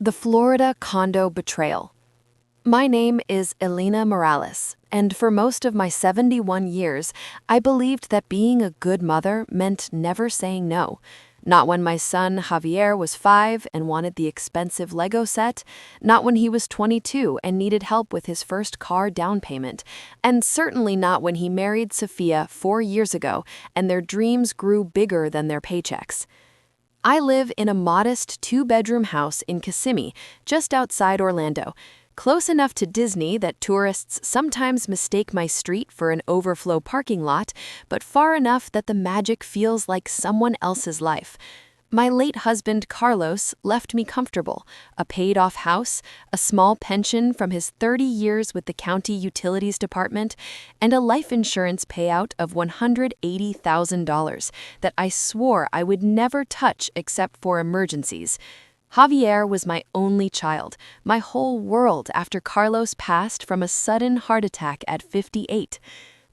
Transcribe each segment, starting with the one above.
The Florida Condo Betrayal. My name is Elena Morales, and for most of my 71 years, I believed that being a good mother meant never saying no. Not when my son Javier was 5 and wanted the expensive Lego set, not when he was 22 and needed help with his first car down payment, and certainly not when he married Sophia 4 years ago and their dreams grew bigger than their paychecks. I live in a modest 2-bedroom house in Kissimmee, just outside Orlando, close enough to Disney that tourists sometimes mistake my street for an overflow parking lot, but far enough that the magic feels like someone else's life. My late husband, Carlos, left me comfortable, a paid-off house, a small pension from his 30 years with the county utilities department, and a life insurance payout of $180,000 that I swore I would never touch except for emergencies. Javier was my only child, my whole world after Carlos passed from a sudden heart attack at 58.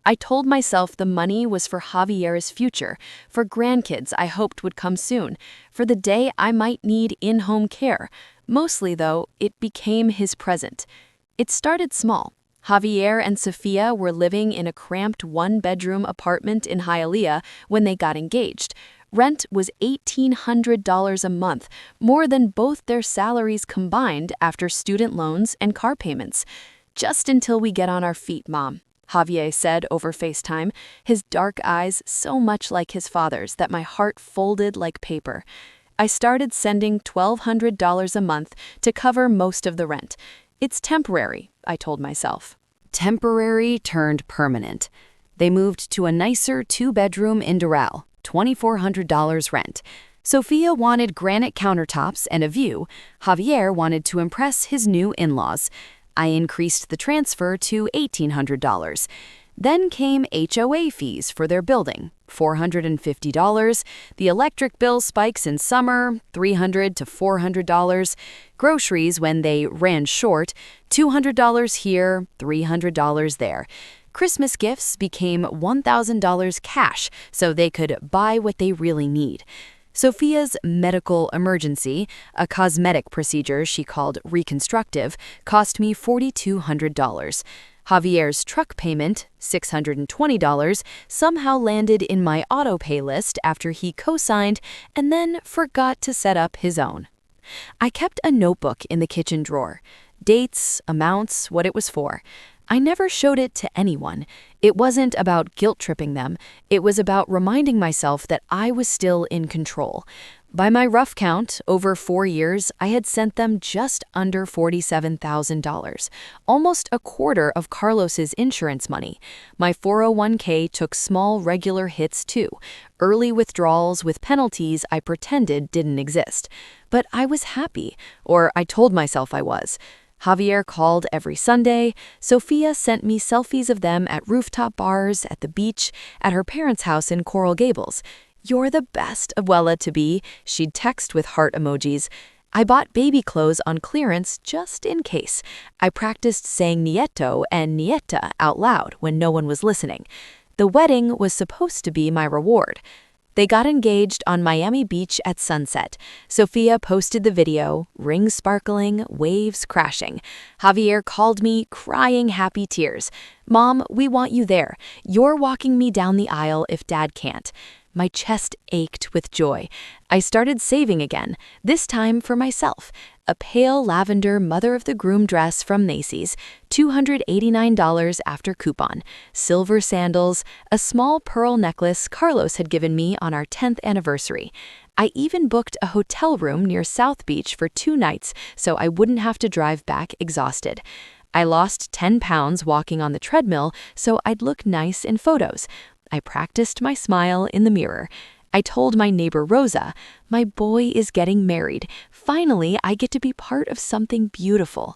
I told myself the money was for Javier's future, for grandkids I hoped would come soon, for the day I might need in-home care. Mostly, though, it became his present. It started small. Javier and Sophia were living in a cramped 1-bedroom apartment in Hialeah when they got engaged. Rent was $1,800 a month, more than both their salaries combined after student loans and car payments. "Just until we get on our feet, Mom," Javier said over FaceTime, his dark eyes so much like his father's that my heart folded like paper. I started sending $1,200 a month to cover most of the rent. It's temporary, I told myself. Temporary turned permanent. They moved to a nicer 2-bedroom in Doral, $2,400 rent. Sophia wanted granite countertops and a view. Javier wanted to impress his new in-laws. I increased the transfer to $1,800. Then came HOA fees for their building, $450. The electric bill spikes in summer, $300 to $400. Groceries when they ran short, $200 here, $300 there. Christmas gifts became $1,000 cash so they could buy what they really need. Sophia's medical emergency, a cosmetic procedure she called reconstructive, cost me $4,200. Javier's truck payment, $620, somehow landed in my auto-pay list after he co-signed and then forgot to set up his own. I kept a notebook in the kitchen drawer. Dates, amounts, what it was for. I never showed it to anyone. It wasn't about guilt-tripping them. It was about reminding myself that I was still in control. By my rough count, over 4 years, I had sent them just under $47,000, almost a quarter of Carlos's insurance money. My 401k took small regular hits too, early withdrawals with penalties I pretended didn't exist. But I was happy, or I told myself I was. Javier called every Sunday. Sophia sent me selfies of them at rooftop bars, at the beach, at her parents' house in Coral Gables. "You're the best abuela-to-be," she'd text with heart emojis. I bought baby clothes on clearance just in case. I practiced saying nieto and nieta out loud when no one was listening. The wedding was supposed to be my reward. They got engaged on Miami Beach at sunset. Sophia posted the video, rings sparkling, waves crashing. Javier called me, crying happy tears. "Mom, we want you there. You're walking me down the aisle if Dad can't." My chest ached with joy. I started saving again, this time for myself. A pale lavender mother-of-the-groom dress from Macy's, $289 after coupon, silver sandals, a small pearl necklace Carlos had given me on our 10th anniversary. I even booked a hotel room near South Beach for 2 nights so I wouldn't have to drive back exhausted. I lost 10 pounds walking on the treadmill so I'd look nice in photos. I practiced my smile in the mirror. I told my neighbor Rosa, "My boy is getting married. Finally, I get to be part of something beautiful."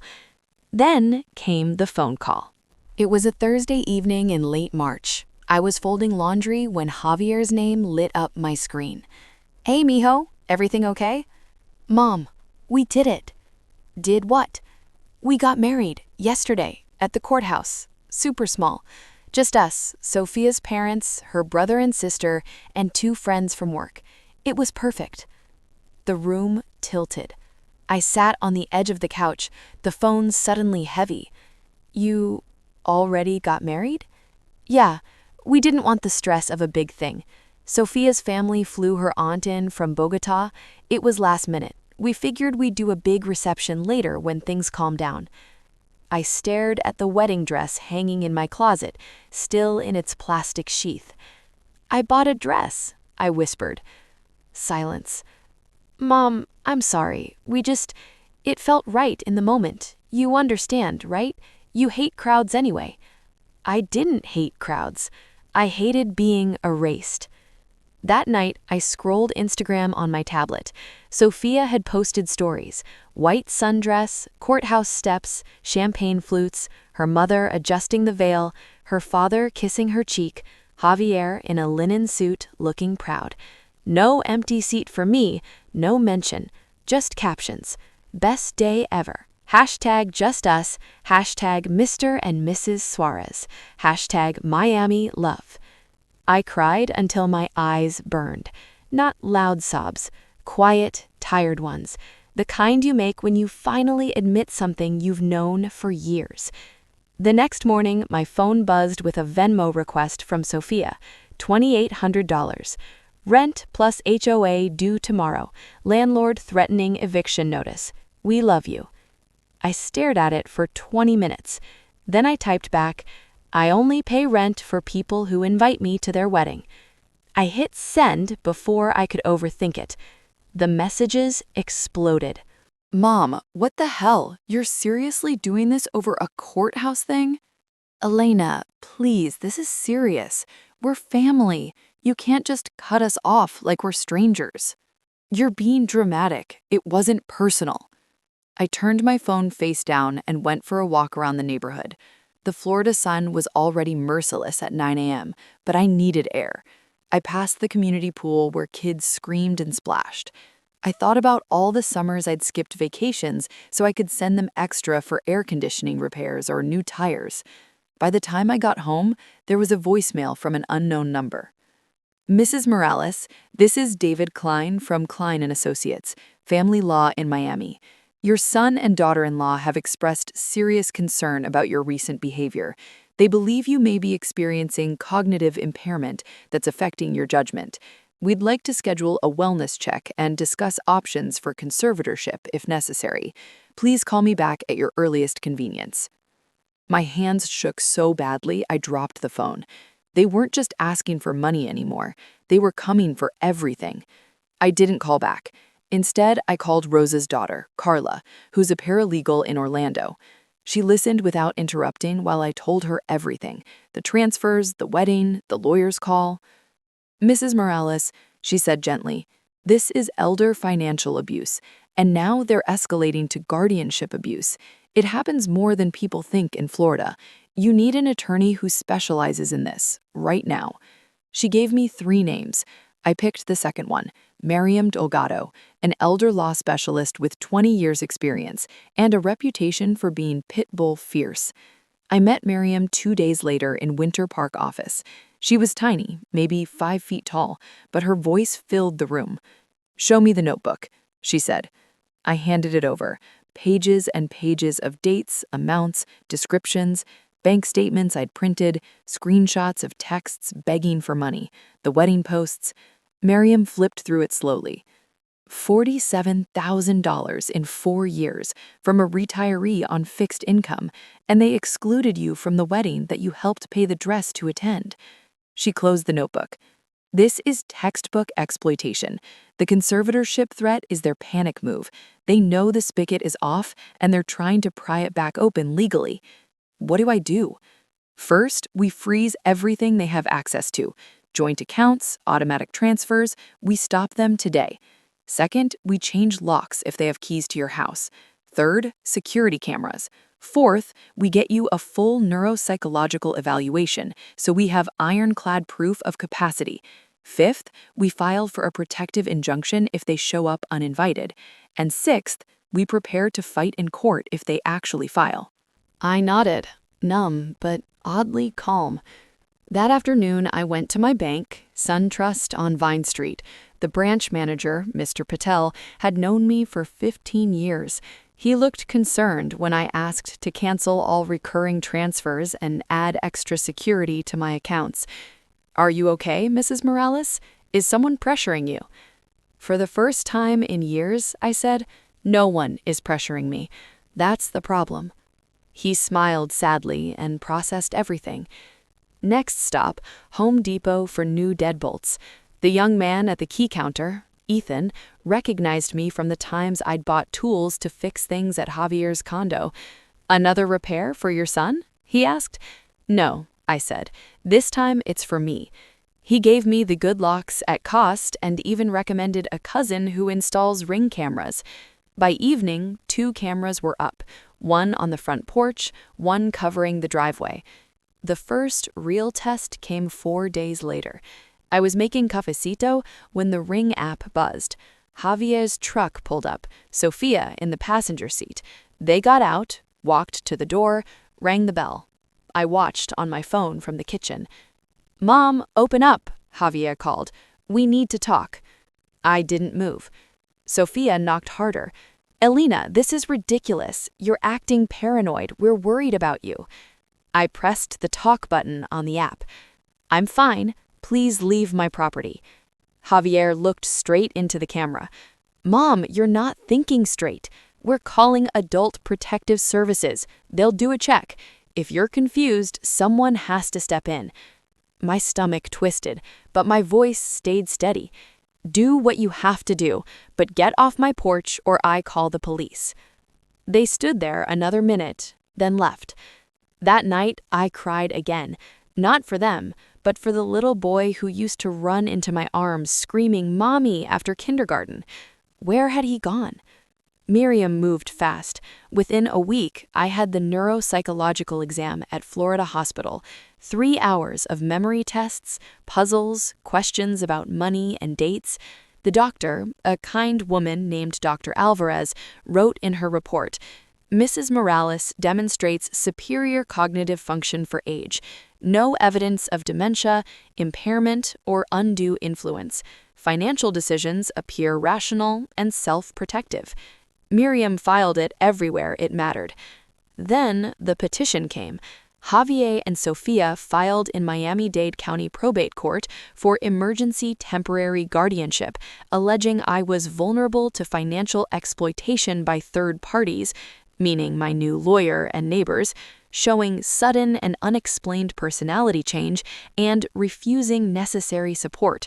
Then came the phone call. It was a Thursday evening in late March. I was folding laundry when Javier's name lit up my screen. "Hey, mijo, everything okay?" "Mom, we did it." "Did what?" "We got married yesterday at the courthouse. Super small. Just us, Sophia's parents, her brother and sister, and 2 friends from work. It was perfect." The room tilted. I sat on the edge of the couch, the phone suddenly heavy. You already got married? Yeah, we didn't want the stress of a big thing. Sophia's family flew her aunt in from Bogota. It was last minute. We figured we'd do a big reception later when things calmed down. I stared at the wedding dress hanging in my closet, still in its plastic sheath. I bought a dress, I whispered. Silence. Mom, I'm sorry. It felt right in the moment. You understand, right? You hate crowds anyway. I didn't hate crowds. I hated being erased. That night, I scrolled Instagram on my tablet. Sophia had posted stories: white sundress, courthouse steps, champagne flutes, her mother adjusting the veil, her father kissing her cheek, Javier in a linen suit looking proud. No empty seat for me, no mention, just captions. Best day ever. Hashtag just us, hashtag Mr. and Mrs. Suarez, hashtag Miami love. I cried until my eyes burned. Not loud sobs, quiet, tired ones. The kind you make when you finally admit something you've known for years. The next morning, my phone buzzed with a Venmo request from Sophia, $2,800. Rent plus HOA due tomorrow. Landlord threatening eviction notice. We love you. I stared at it for 20 minutes. Then I typed back, I only pay rent for people who invite me to their wedding. I hit send before I could overthink it. The messages exploded. Mom, what the hell? You're seriously doing this over a courthouse thing? Elena, please, this is serious. We're family. You can't just cut us off like we're strangers. You're being dramatic. It wasn't personal. I turned my phone face down and went for a walk around the neighborhood. The Florida sun was already merciless at 9 a.m., but I needed air. I passed the community pool where kids screamed and splashed. I thought about all the summers I'd skipped vacations so I could send them extra for air conditioning repairs or new tires. By the time I got home, there was a voicemail from an unknown number. Mrs. Morales, this is David Klein from Klein & Associates, Family Law in Miami. Your son and daughter-in-law have expressed serious concern about your recent behavior. They believe you may be experiencing cognitive impairment that's affecting your judgment. We'd like to schedule a wellness check and discuss options for conservatorship if necessary. Please call me back at your earliest convenience. My hands shook so badly I dropped the phone. They weren't just asking for money anymore. They were coming for everything. I didn't call back. Instead, I called Rosa's daughter, Carla, who's a paralegal in Orlando. She listened without interrupting while I told her everything: the transfers, the wedding, the lawyer's call. Mrs. Morales, she said gently, this is elder financial abuse, and now they're escalating to guardianship abuse. It happens more than people think in Florida. You need an attorney who specializes in this, right now. She gave me 3 names. I picked the second one, Miriam Delgado, an elder law specialist with 20 years' experience and a reputation for being pit bull fierce. I met Miriam 2 days later in Winter Park office. She was tiny, maybe 5 feet tall, but her voice filled the room. Show me the notebook, she said. I handed it over. Pages and pages of dates, amounts, descriptions, bank statements I'd printed, screenshots of texts begging for money, the wedding posts. Miriam flipped through it slowly. $47,000 in 4 years from a retiree on fixed income, and they excluded you from the wedding that you helped pay the dress to attend. She closed the notebook. This is textbook exploitation. The conservatorship threat is their panic move. They know the spigot is off, and they're trying to pry it back open legally. What do I do? First, we freeze everything they have access to. Joint accounts, automatic transfers, we stop them today. Second, we change locks if they have keys to your house. Third, security cameras. Fourth, we get you a full neuropsychological evaluation, so we have ironclad proof of capacity. Fifth, we file for a protective injunction if they show up uninvited. And sixth, we prepare to fight in court if they actually file. I nodded, numb but oddly calm. That afternoon, I went to my bank, SunTrust on Vine Street. The branch manager, Mr. Patel, had known me for 15 years. He looked concerned when I asked to cancel all recurring transfers and add extra security to my accounts. "Are you okay, Mrs. Morales? Is someone pressuring you?" For the first time in years, I said, "No one is pressuring me. That's the problem." He smiled sadly and processed everything. Next stop, Home Depot for new deadbolts. The young man at the key counter, Ethan, recognized me from the times I'd bought tools to fix things at Javier's condo. "Another repair for your son?" he asked. "No," I said. "This time it's for me." He gave me the good locks at cost and even recommended a cousin who installs Ring cameras. By evening, 2 cameras were up, one on the front porch, one covering the driveway. The first real test came 4 days later. I was making cafecito when the Ring app buzzed. Javier's truck pulled up, Sophia in the passenger seat. They got out, walked to the door, rang the bell. I watched on my phone from the kitchen. "Mom, open up," Javier called. "We need to talk." I didn't move. Sophia knocked harder. "Elena, this is ridiculous. You're acting paranoid. We're worried about you." I pressed the talk button on the app. "I'm fine. Please leave my property." Javier looked straight into the camera. "Mom, you're not thinking straight. We're calling Adult Protective Services. They'll do a check. If you're confused, someone has to step in." My stomach twisted, but my voice stayed steady. "Do what you have to do, but get off my porch or I call the police." They stood there another minute, then left. That night, I cried again, not for them, but for the little boy who used to run into my arms screaming "Mommy" after kindergarten. Where had he gone? Miriam moved fast. Within a week, I had the neuropsychological exam at Florida Hospital. 3 hours of memory tests, puzzles, questions about money and dates. The doctor, a kind woman named Dr. Alvarez, wrote in her report, "Mrs. Morales demonstrates superior cognitive function for age. No evidence of dementia, impairment, or undue influence. Financial decisions appear rational and self-protective." Miriam filed it everywhere it mattered. Then the petition came. Javier and Sophia filed in Miami-Dade County Probate Court for emergency temporary guardianship, alleging I was vulnerable to financial exploitation by third parties, meaning my new lawyer and neighbors, showing sudden and unexplained personality change, and refusing necessary support.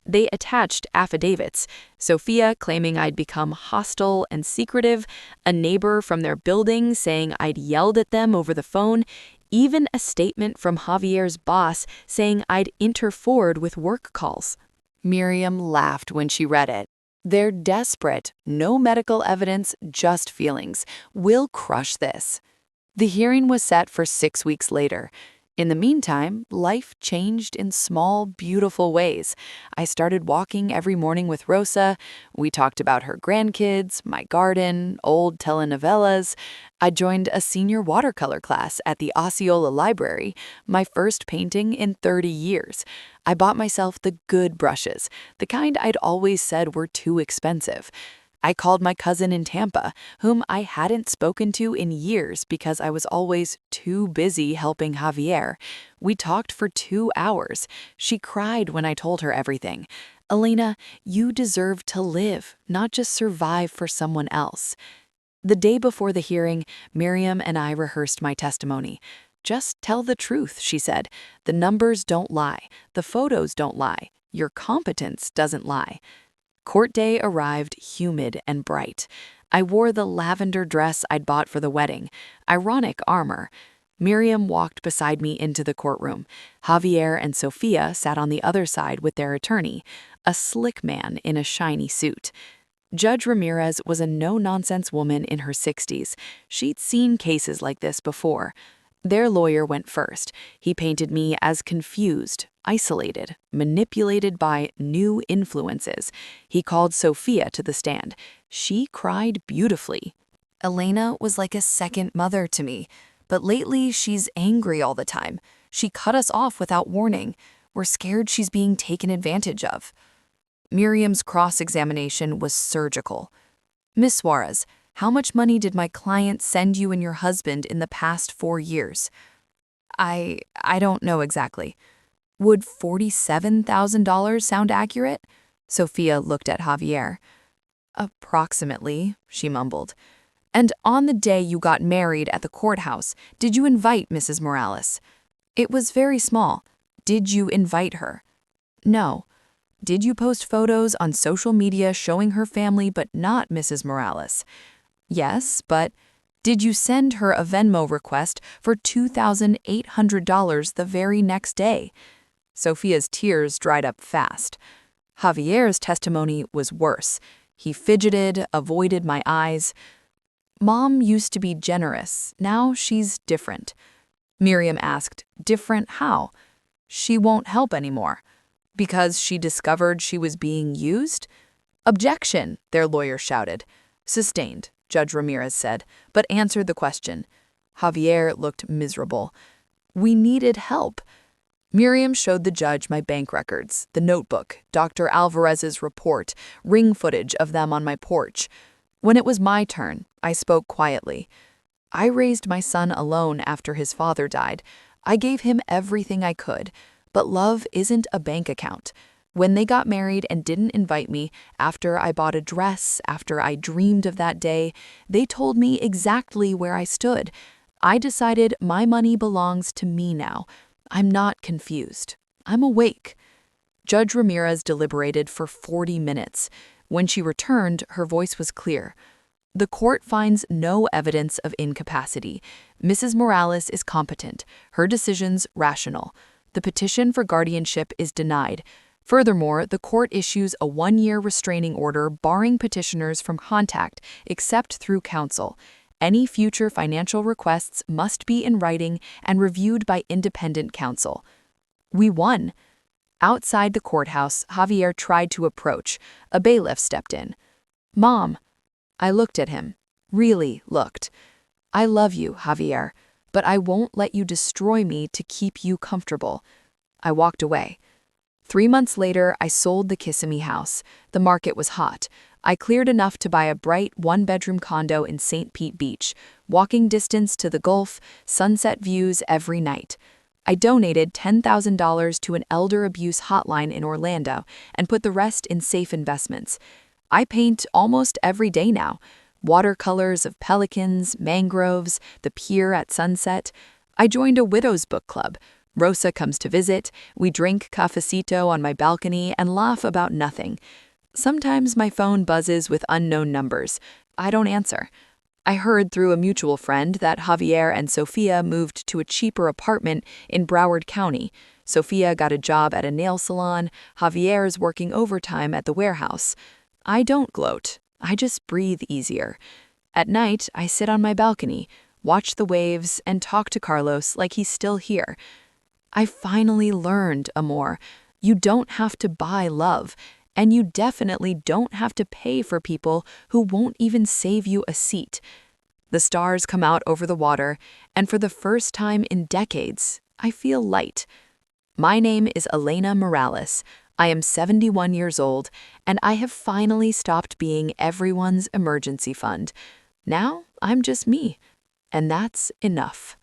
They attached affidavits, Sophia claiming I'd become hostile and secretive, a neighbor from their building saying I'd yelled at them over the phone, even a statement from Javier's boss saying I'd interfered with work calls. Miriam laughed when she read it. "They're desperate. No medical evidence, just feelings. We'll crush this." The hearing was set for 6 weeks later. In the meantime, life changed in small, beautiful ways. I started walking every morning with Rosa. We talked about her grandkids, my garden, old telenovelas. I joined a senior watercolor class at the Osceola Library, my first painting in 30 years. I bought myself the good brushes, the kind I'd always said were too expensive. I called my cousin in Tampa, whom I hadn't spoken to in years because I was always too busy helping Javier. We talked for 2 hours. She cried when I told her everything. "Elena, you deserve to live, not just survive for someone else." The day before the hearing, Miriam and I rehearsed my testimony. "Just tell the truth," she said. "The numbers don't lie. The photos don't lie. Your competence doesn't lie." Court day arrived humid and bright. I wore the lavender dress I'd bought for the wedding, ironic armor. Miriam walked beside me into the courtroom. Javier and Sophia sat on the other side with their attorney, a slick man in a shiny suit. Judge Ramirez was a no-nonsense woman in her 60s. She'd seen cases like this before. Their lawyer went first. He painted me as confused, isolated, manipulated by new influences. He called Sophia to the stand. She cried beautifully. "Elena was like a second mother to me, but lately she's angry all the time. She cut us off without warning. We're scared she's being taken advantage of." Miriam's cross-examination was surgical. "Miss Suarez, how much money did my client send you and your husband in the past 4 years?" I don't know exactly." "Would $47,000 sound accurate?" Sophia looked at Javier. "Approximately," she mumbled. "And on the day you got married at the courthouse, did you invite Mrs. Morales?" "It was very small. Did you invite her?" "No." "Did you post photos on social media showing her family but not Mrs. Morales?" "Yes, but..." "Did you send her a Venmo request for $2,800 the very next day?" Sophia's tears dried up fast. Javier's testimony was worse. He fidgeted, avoided my eyes. "Mom used to be generous. Now she's different." Miriam asked, "Different how?" "She won't help anymore." "Because she discovered she was being used?" "Objection," their lawyer shouted. "Sustained," Judge Ramirez said, but answered the question. Javier looked miserable. "We needed help." Miriam showed the judge my bank records, the notebook, Dr. Alvarez's report, ring footage of them on my porch. When it was my turn, I spoke quietly. "I raised my son alone after his father died. I gave him everything I could, but love isn't a bank account. When they got married and didn't invite me, after I bought a dress, after I dreamed of that day, they told me exactly where I stood. I decided my money belongs to me now. I'm not confused. I'm awake." Judge Ramirez deliberated for 40 minutes. When she returned, her voice was clear. "The court finds no evidence of incapacity. Mrs. Morales is competent. Her decisions rational. The petition for guardianship is denied. Furthermore, the court issues a 1-year restraining order barring petitioners from contact except through counsel. Any future financial requests must be in writing and reviewed by independent counsel." We won. Outside the courthouse, Javier tried to approach. A bailiff stepped in. "Mom." I looked at him. Really looked. "I love you, Javier, but I won't let you destroy me to keep you comfortable." I walked away. 3 months later, I sold the Kissimmee house. The market was hot. I cleared enough to buy a bright 1-bedroom condo in St. Pete Beach, walking distance to the Gulf, sunset views every night. I donated $10,000 to an elder abuse hotline in Orlando and put the rest in safe investments. I paint almost every day now. Watercolors of pelicans, mangroves, the pier at sunset. I joined a widow's book club. Rosa comes to visit, we drink cafecito on my balcony and laugh about nothing. Sometimes my phone buzzes with unknown numbers. I don't answer. I heard through a mutual friend that Javier and Sophia moved to a cheaper apartment in Broward County. Sophia got a job at a nail salon, Javier's working overtime at the warehouse. I don't gloat. I just breathe easier. At night, I sit on my balcony, watch the waves, and talk to Carlos like he's still here. I finally learned, Amor, you don't have to buy love, and you definitely don't have to pay for people who won't even save you a seat. The stars come out over the water, and for the first time in decades, I feel light. My name is Elena Morales. I am 71 years old, and I have finally stopped being everyone's emergency fund. Now I'm just me, and that's enough.